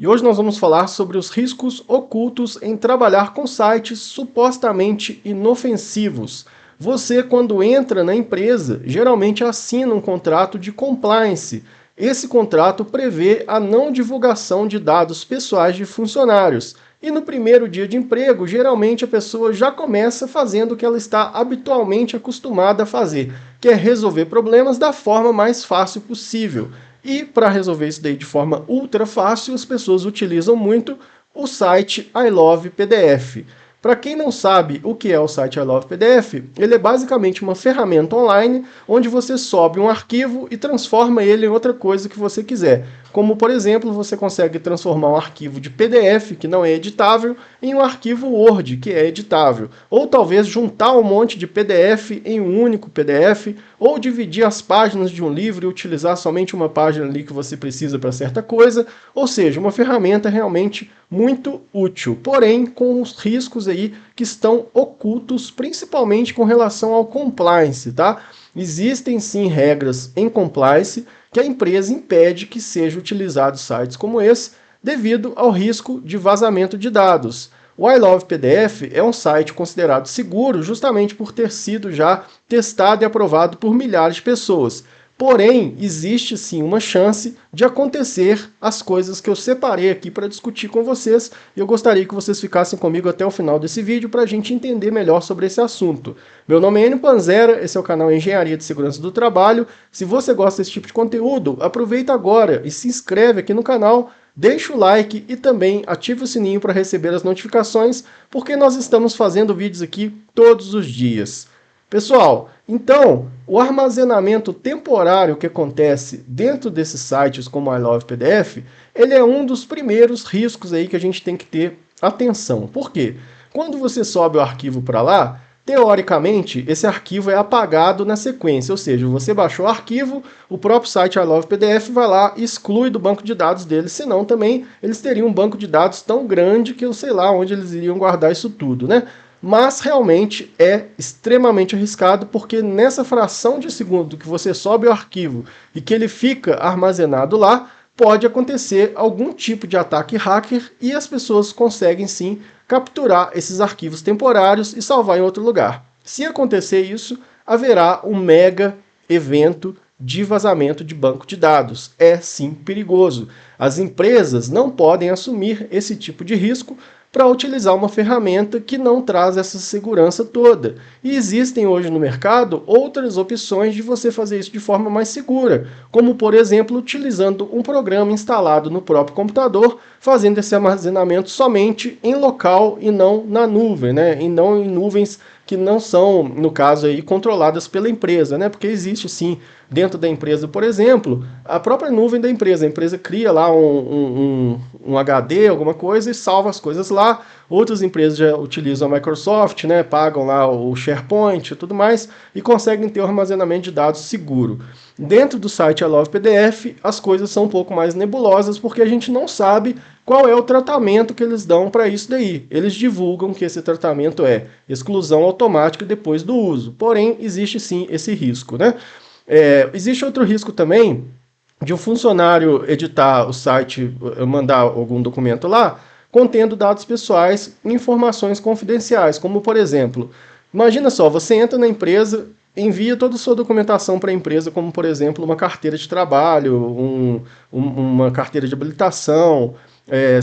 E hoje nós vamos falar sobre os riscos ocultos em trabalhar com sites supostamente inofensivos. Você, quando entra na empresa, geralmente assina um contrato de compliance. Esse contrato prevê a não divulgação de dados pessoais de funcionários. E no primeiro dia de emprego, geralmente a pessoa já começa fazendo o que ela está habitualmente acostumada a fazer, que é resolver problemas da forma mais fácil possível. E para resolver isso daí de forma ultra fácil, as pessoas utilizam muito o site I Love PDF. Para quem não sabe o que é o site I Love PDF, ele é basicamente uma ferramenta online onde você sobe um arquivo e transforma ele em outra coisa que você quiser. Como, por exemplo, você consegue transformar um arquivo de PDF, que não é editável, em um arquivo Word, que é editável. Ou talvez juntar um monte de PDF em um único PDF, ou dividir as páginas de um livro e utilizar somente uma página ali que você precisa para certa coisa. Ou seja, uma ferramenta realmente muito útil, porém com os riscos aí que estão ocultos, principalmente com relação ao compliance, tá? Existem sim regras em compliance que a empresa impede que sejam utilizados sites como esse devido ao risco de vazamento de dados. O I Love PDF é um site considerado seguro justamente por ter sido já testado e aprovado por milhares de pessoas. Porém, existe sim uma chance de acontecer as coisas que eu separei aqui para discutir com vocês, e eu gostaria que vocês ficassem comigo até o final desse vídeo para a gente entender melhor sobre esse assunto. Meu nome é Enio Panzera, esse é o canal Engenharia de Segurança do Trabalho. Se você gosta desse tipo de conteúdo, aproveita agora e se inscreve aqui no canal, deixa o like e também ative o sininho para receber as notificações, porque nós estamos fazendo vídeos aqui todos os dias. Pessoal, então, o armazenamento temporário que acontece dentro desses sites como I Love PDF, ele é um dos primeiros riscos aí que a gente tem que ter atenção. Por quê? Quando você sobe o arquivo para lá, teoricamente, esse arquivo é apagado na sequência, ou seja, você baixou o arquivo, o próprio site I Love PDF vai lá e exclui do banco de dados deles, senão também eles teriam um banco de dados tão grande que eu sei lá onde eles iriam guardar isso tudo, né? Mas realmente é extremamente arriscado, porque nessa fração de segundo que você sobe o arquivo e que ele fica armazenado lá, pode acontecer algum tipo de ataque hacker e as pessoas conseguem sim capturar esses arquivos temporários e salvar em outro lugar. Se acontecer isso, haverá um mega evento de vazamento de banco de dados. É sim perigoso. As empresas não podem assumir esse tipo de risco para utilizar uma ferramenta que não traz essa segurança toda. E existem hoje no mercado outras opções de você fazer isso de forma mais segura, como por exemplo utilizando um programa instalado no próprio computador, fazendo esse armazenamento somente em local e não na nuvem, né? E não em nuvens que não são, no caso aí, controladas pela empresa, né? Porque existe sim, dentro da empresa, por exemplo, a própria nuvem da empresa. A empresa cria lá um HD, alguma coisa, e salva as coisas lá. Outras empresas já utilizam a Microsoft, né? Pagam lá o SharePoint e tudo mais, e conseguem ter um armazenamento de dados seguro. Dentro do site I Love PDF, as coisas são um pouco mais nebulosas, porque a gente não sabe qual é o tratamento que eles dão para isso daí. Eles divulgam que esse tratamento é exclusão automática depois do uso. Porém, existe sim esse risco, né? Existe outro risco também de um funcionário editar o site, mandar algum documento lá, contendo dados pessoais e informações confidenciais, como por exemplo, imagina só, você entra na empresa, envia toda a sua documentação para a empresa, como por exemplo uma carteira de trabalho, uma carteira de habilitação,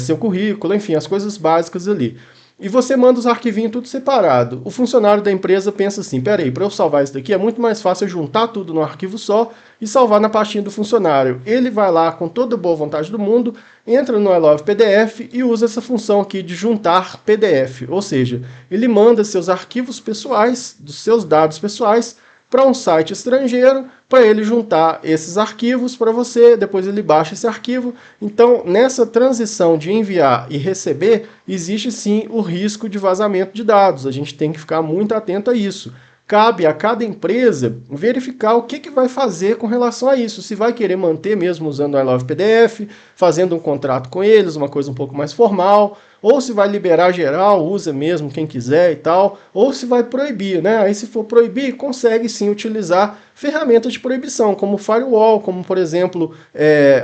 seu currículo, enfim, as coisas básicas ali. E você manda os arquivinhos tudo separado. O funcionário da empresa pensa assim, peraí, para eu salvar isso daqui é muito mais fácil eu juntar tudo num arquivo só e salvar na pastinha do funcionário. Ele vai lá com toda a boa vontade do mundo, entra no I Love PDF e usa essa função aqui de juntar PDF. Ou seja, ele manda seus arquivos pessoais, dos seus dados pessoais, para um site estrangeiro, para ele juntar esses arquivos para você, depois ele baixa esse arquivo. Então, nessa transição de enviar e receber, existe sim o risco de vazamento de dados. A gente tem que ficar muito atento a isso. cabe a cada empresa verificar o que vai fazer com relação a isso. Se vai querer manter mesmo usando o I Love PDF, fazendo um contrato com eles, uma coisa um pouco mais formal, ou se vai liberar geral, usa mesmo quem quiser e tal, ou se vai proibir, né? Aí se for proibir, consegue sim utilizar ferramentas de proibição, como firewall, como por exemplo,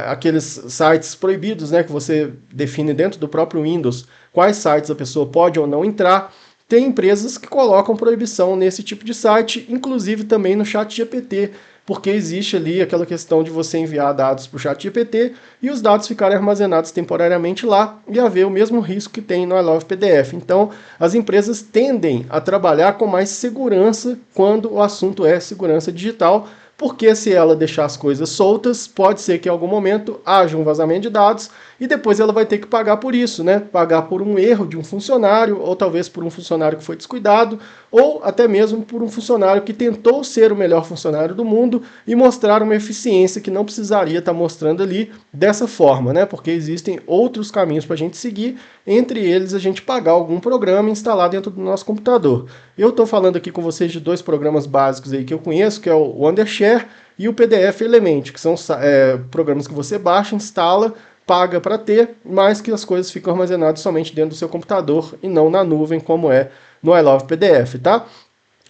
aqueles sites proibidos, né, que você define dentro do próprio Windows quais sites a pessoa pode ou não entrar. Tem empresas que colocam proibição nesse tipo de site, inclusive também no ChatGPT, porque existe ali aquela questão de você enviar dados para o ChatGPT e os dados ficarem armazenados temporariamente lá e haver o mesmo risco que tem no I Love PDF. Então, as empresas tendem a trabalhar com mais segurança quando o assunto é segurança digital, porque se ela deixar as coisas soltas, pode ser que em algum momento haja um vazamento de dados e depois ela vai ter que pagar por isso, né? Pagar por um erro de um funcionário, ou talvez por um funcionário que foi descuidado, ou até mesmo por um funcionário que tentou ser o melhor funcionário do mundo e mostrar uma eficiência que não precisaria estar mostrando ali dessa forma, né? Porque existem outros caminhos para a gente seguir, entre eles a gente pagar algum programa e instalar dentro do nosso computador. Eu estou falando aqui com vocês de dois programas básicos aí que eu conheço, que é o Wondershare e o PDF Element, que são programas que você baixa, instala, paga para ter, mas que as coisas ficam armazenadas somente dentro do seu computador e não na nuvem, como é no I Love PDF, tá?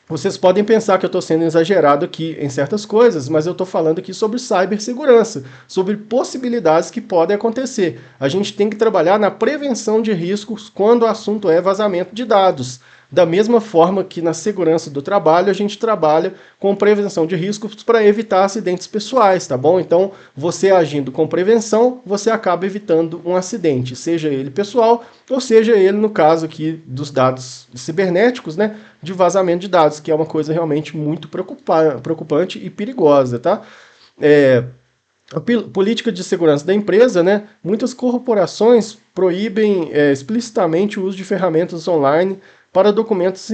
Vocês podem pensar que eu estou sendo exagerado aqui em certas coisas, mas eu estou falando aqui sobre cibersegurança, sobre possibilidades que podem acontecer. A gente tem que trabalhar na prevenção de riscos quando o assunto é vazamento de dados. Da mesma forma que na segurança do trabalho, a gente trabalha com prevenção de riscos para evitar acidentes pessoais, tá bom? Então, você agindo com prevenção, você acaba evitando um acidente, seja ele pessoal, ou seja ele, no caso aqui dos dados cibernéticos, né, de vazamento de dados, que é uma coisa realmente muito preocupante e perigosa, tá? A política de segurança da empresa, né, muitas corporações proíbem explicitamente o uso de ferramentas online para documentos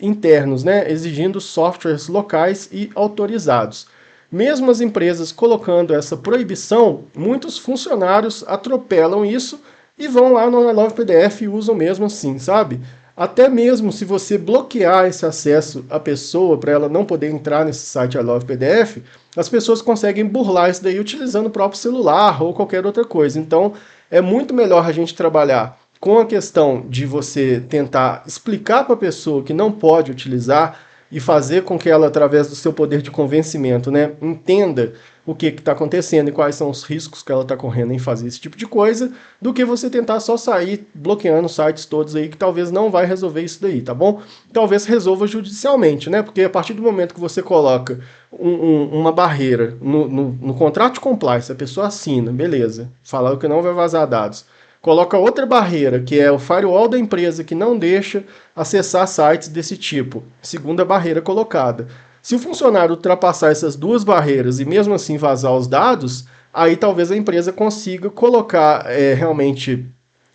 internos, né, exigindo softwares locais e autorizados. Mesmo as empresas colocando essa proibição, muitos funcionários atropelam isso e vão lá no I Love PDF e usam mesmo assim, sabe? Até mesmo se você bloquear esse acesso à pessoa para ela não poder entrar nesse site I Love PDF, as pessoas conseguem burlar isso daí utilizando o próprio celular ou qualquer outra coisa. Então, é muito melhor a gente trabalhar com a questão de você tentar explicar para a pessoa que não pode utilizar e fazer com que ela, através do seu poder de convencimento, né, entenda o que está acontecendo e quais são os riscos que ela está correndo em fazer esse tipo de coisa, do que você tentar só sair bloqueando sites todos aí, que talvez não vai resolver isso daí, tá bom? Talvez resolva judicialmente, né? Porque a partir do momento que você coloca uma barreira no contrato de compliance, a pessoa assina, beleza, fala que não vai vazar dados. Coloca outra barreira, que é o firewall da empresa, que não deixa acessar sites desse tipo. Segunda barreira colocada. Se o funcionário ultrapassar essas duas barreiras e mesmo assim vazar os dados, aí talvez a empresa consiga colocar realmente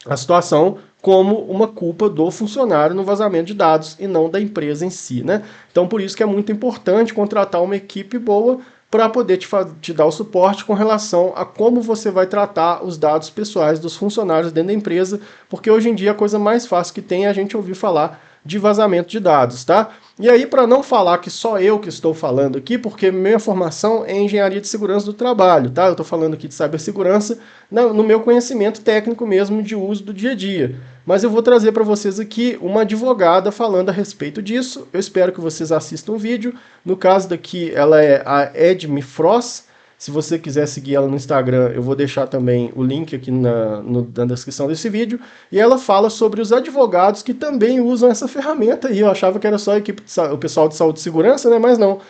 a situação como uma culpa do funcionário no vazamento de dados e não da empresa em si, né? Então por isso que é muito importante contratar uma equipe boa para poder te dar o suporte com relação a como você vai tratar os dados pessoais dos funcionários dentro da empresa, porque hoje em dia a coisa mais fácil que tem é a gente ouvir falar de vazamento de dados, tá? E aí, para não falar que só eu que estou falando aqui, porque minha formação é engenharia de segurança do trabalho, tá? Eu estou falando aqui de cibersegurança no meu conhecimento técnico mesmo de uso do dia a dia. Mas eu vou trazer para vocês aqui uma advogada falando a respeito disso. Eu espero que vocês assistam o vídeo. No caso daqui, ela é a Edme Frost. Se você quiser seguir ela no Instagram, eu vou deixar também o link aqui na descrição desse vídeo. E ela fala sobre os advogados que também usam essa ferramenta. E eu achava que era só a equipe o pessoal de saúde e segurança, né? Mas não.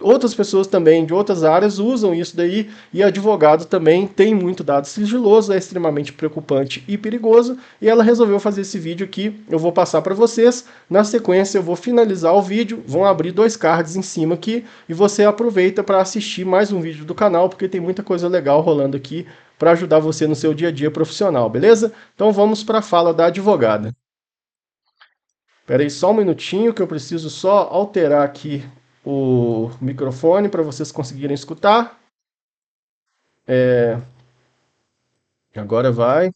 Outras pessoas também de outras áreas usam isso daí, e advogado também tem muito dado sigiloso, é extremamente preocupante e perigoso, e ela resolveu fazer esse vídeo aqui, eu vou passar para vocês, na sequência eu vou finalizar o vídeo, vão abrir dois cards em cima aqui, e você aproveita para assistir mais um vídeo do canal, porque tem muita coisa legal rolando aqui para ajudar você no seu dia a dia profissional, beleza? Então vamos para a fala da advogada. Espera aí só um minutinho que eu preciso só alterar aqui o microfone para vocês conseguirem escutar. Agora vai.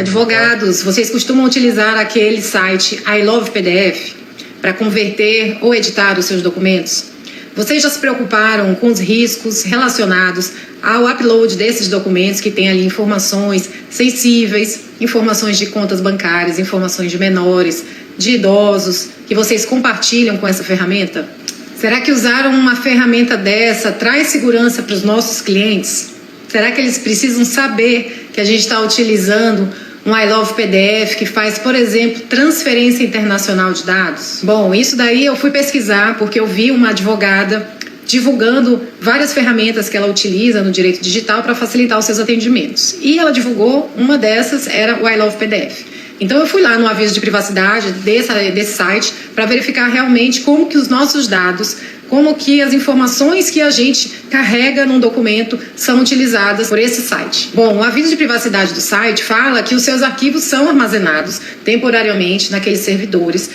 Advogados, vocês costumam utilizar aquele site I Love PDF para converter ou editar os seus documentos? Vocês já se preocuparam com os riscos relacionados ao upload desses documentos que tem ali informações sensíveis, informações de contas bancárias, informações de menores, de idosos, que vocês compartilham com essa ferramenta? Será que usar uma ferramenta dessa traz segurança para os nossos clientes? Será que eles precisam saber que a gente está utilizando um I Love PDF que faz, por exemplo, transferência internacional de dados? Bom, isso daí eu fui pesquisar porque eu vi uma advogada divulgando várias ferramentas que ela utiliza no direito digital para facilitar os seus atendimentos. E ela divulgou, uma dessas era o I Love PDF. Então eu fui lá no aviso de privacidade desse site para verificar realmente como que os nossos dados, como que as informações que a gente carrega num documento são utilizadas por esse site. Bom, o aviso de privacidade do site fala que os seus arquivos são armazenados temporariamente naqueles servidores.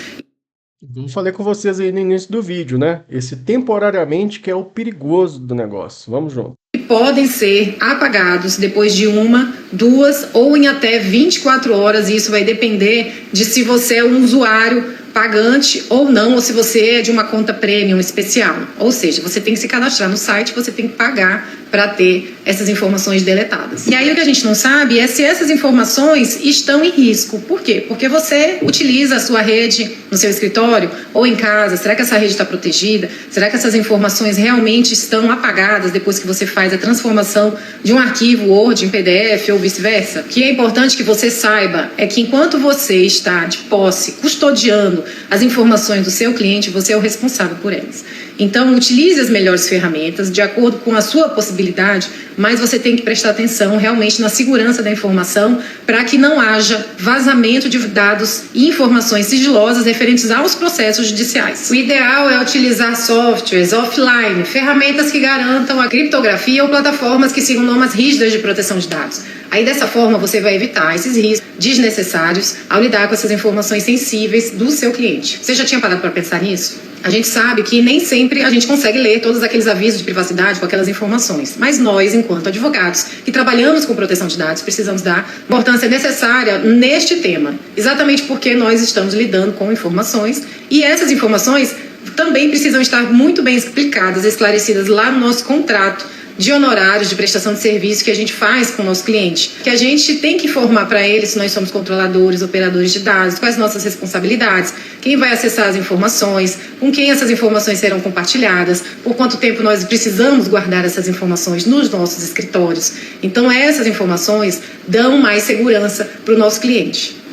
Eu falei com vocês aí no início do vídeo, né? Esse temporariamente que é o perigoso do negócio. Vamos junto. Podem ser apagados depois de 1, 2 ou em até 24 horas, e isso vai depender de se você é um usuário pagante ou não, ou se você é de uma conta premium especial. Ou seja, você tem que se cadastrar no site, você tem que pagar para ter essas informações deletadas. E aí o que a gente não sabe é se essas informações estão em risco. Por quê? Porque você utiliza a sua rede no seu escritório ou em casa. Será que essa rede está protegida? Será que essas informações realmente estão apagadas depois que você faz a transformação de um arquivo Word em PDF ou vice-versa? O que é importante que você saiba é que enquanto você está de posse, custodiando as informações do seu cliente, você é o responsável por elas. Então, utilize as melhores ferramentas de acordo com a sua possibilidade, mas você tem que prestar atenção realmente na segurança da informação para que não haja vazamento de dados e informações sigilosas referentes aos processos judiciais. O ideal é utilizar softwares offline, ferramentas que garantam a criptografia ou plataformas que sigam normas rígidas de proteção de dados. Aí, dessa forma, você vai evitar esses riscos desnecessários ao lidar com essas informações sensíveis do seu cliente. Você já tinha parado para pensar nisso? A gente sabe que nem sempre a gente consegue ler todos aqueles avisos de privacidade com aquelas informações, mas nós, enquanto advogados que trabalhamos com proteção de dados, precisamos dar importância necessária neste tema, exatamente porque nós estamos lidando com informações e essas informações também precisam estar muito bem explicadas, esclarecidas lá no nosso contrato de honorários de prestação de serviço que a gente faz com o nosso cliente, que a gente tem que informar para ele se nós somos controladores, operadores de dados, quais nossas responsabilidades, quem vai acessar as informações, com quem essas informações serão compartilhadas, por quanto tempo nós precisamos guardar essas informações nos nossos escritórios. Então essas informações dão mais segurança para o nosso cliente.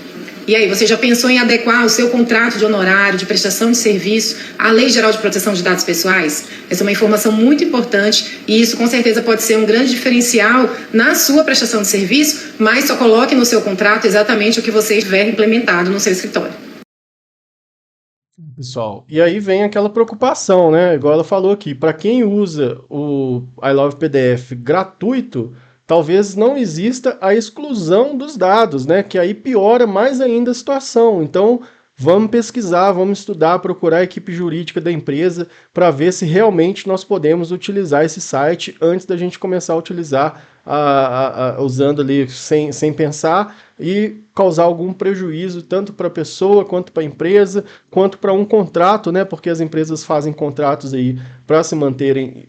E aí, você já pensou em adequar o seu contrato de honorário, de prestação de serviço à Lei Geral de Proteção de Dados Pessoais? Essa é uma informação muito importante e isso com certeza pode ser um grande diferencial na sua prestação de serviço, mas só coloque no seu contrato exatamente o que você tiver implementado no seu escritório. Pessoal, e aí vem aquela preocupação, né? Igual ela falou aqui, para quem usa o I Love PDF gratuito, talvez não exista a exclusão dos dados, né? Que aí piora mais ainda a situação. Então, vamos pesquisar, vamos estudar, procurar a equipe jurídica da empresa para ver se realmente nós podemos utilizar esse site antes da gente começar a utilizar, usando ali sem pensar e causar algum prejuízo tanto para a pessoa, quanto para a empresa, quanto para um contrato, né? Porque as empresas fazem contratos aí para se manterem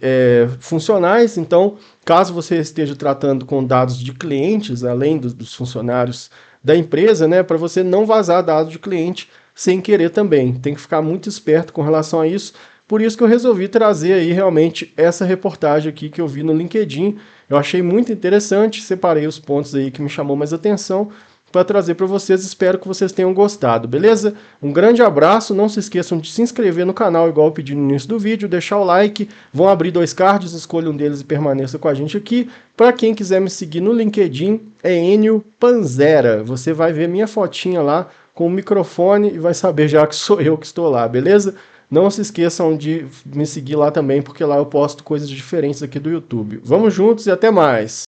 funcionais. Então, caso você esteja tratando com dados de clientes, além dos funcionários da empresa, né, para você não vazar dados de cliente sem querer também. Tem que ficar muito esperto com relação a isso. Por isso que eu resolvi trazer aí realmente essa reportagem aqui que eu vi no LinkedIn. Eu achei muito interessante, separei os pontos aí que me chamou mais atenção para trazer para vocês. Espero que vocês tenham gostado, beleza? Um grande abraço, não se esqueçam de se inscrever no canal, igual eu pedi no início do vídeo, deixar o like, vão abrir 2 cards, escolha um deles e permaneça com a gente aqui. Para quem quiser me seguir no LinkedIn, é Enio Panzera, você vai ver minha fotinha lá com o microfone e vai saber já que sou eu que estou lá, beleza? Não se esqueçam de me seguir lá também, porque lá eu posto coisas diferentes aqui do YouTube. Vamos juntos e até mais!